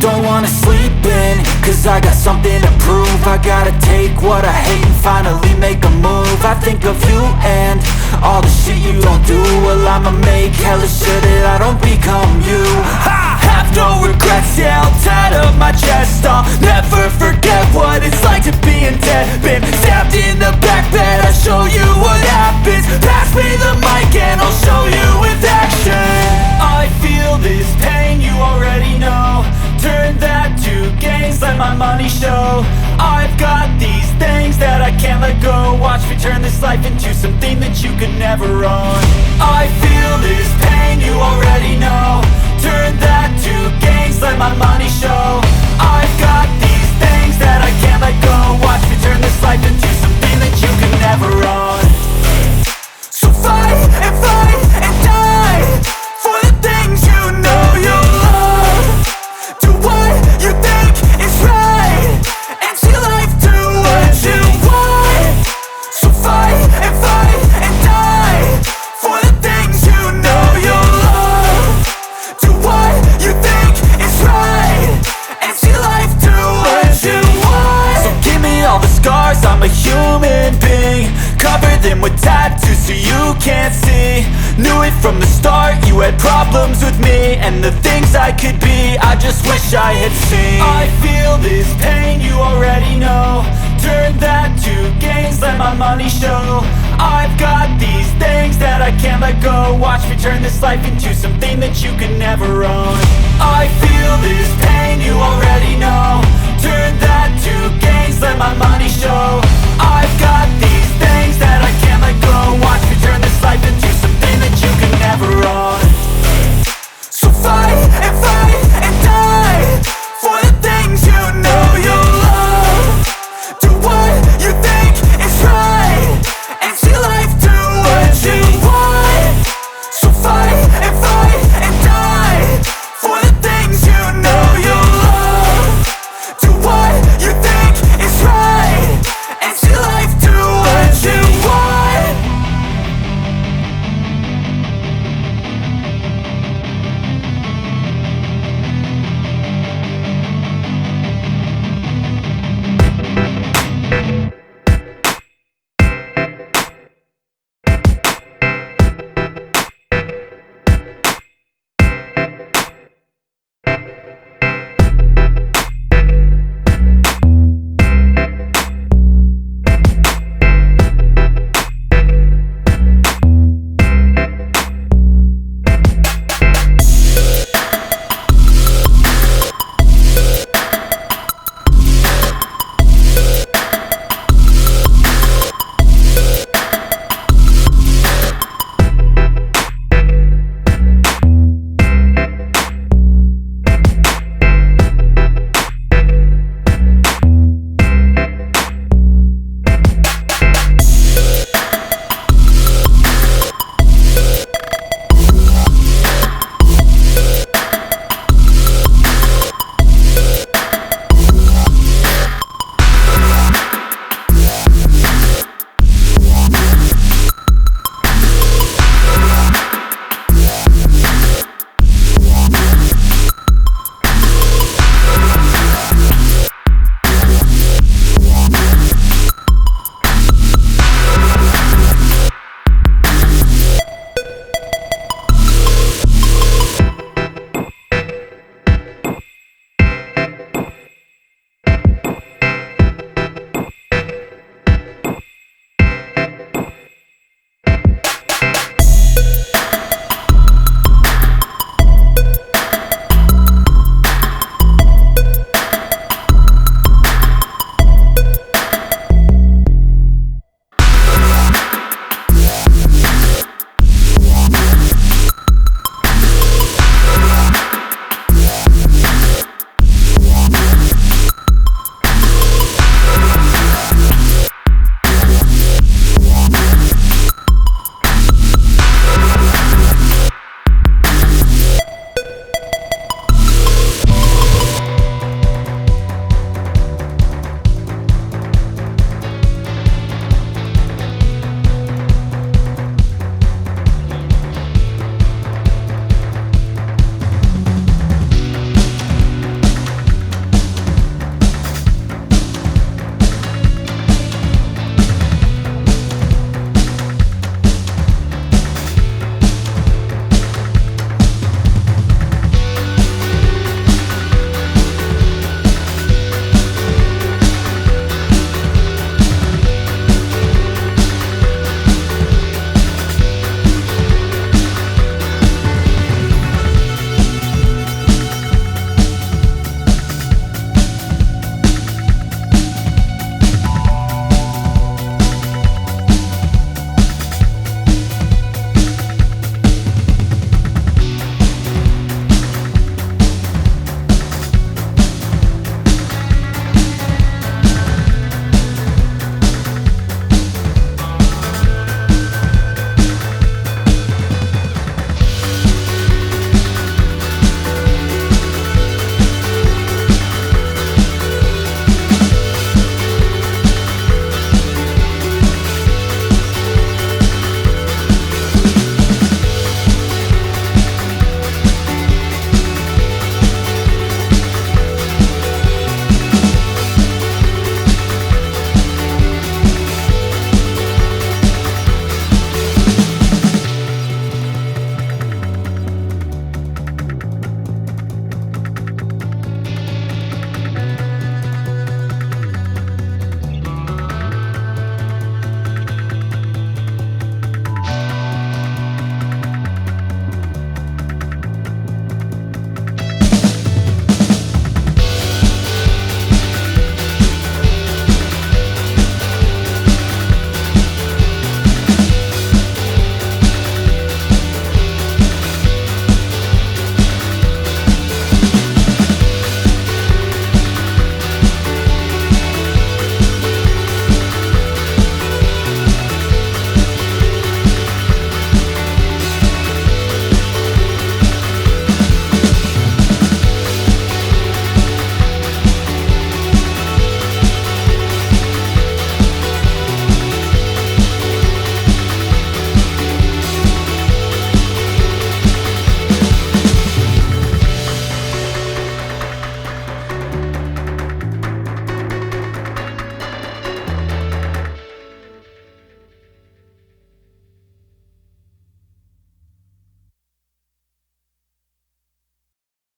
don't wanna sleep in, cause I got something to prove. I gotta take what I hate and finally make a move. I think of you and all the shit you don't do. Well, I'ma make hella sure that I don't become you. I have no regrets, yeah, I'll tie up my chest. I'll never forget what it's like to be in debt. Been stabbed in the back bed, I'll show you what happens. Pass me the mic and I'll show you with action. I feel this pain, you already know. Turn that to gains, let my money show. I've got these things that I can't let go. Watch me turn this life into something that you could never own. I feel this pain, you already know. Turn that to gains, let my money show. I've got these things that I can't let go. Watch me turn this life into something that you could never own. So fight and die for the things you know you love. Do what you think is right and see life do what you want. So fight and die for the things you know you love. Do what you think is right and see life do what you want. So give me all the scars, I'm a human being. Cover them with tattoos so you can't see. Knew it from the start, you had problems with me and the things I could be, I just wish I had seen. I feel this pain, you already know. Turn that to gains, let my money show. I've got these things that I can't let go. Watch me turn this life into something that you can never own. I feel this pain, you already know. Turn that to gains, let my money show.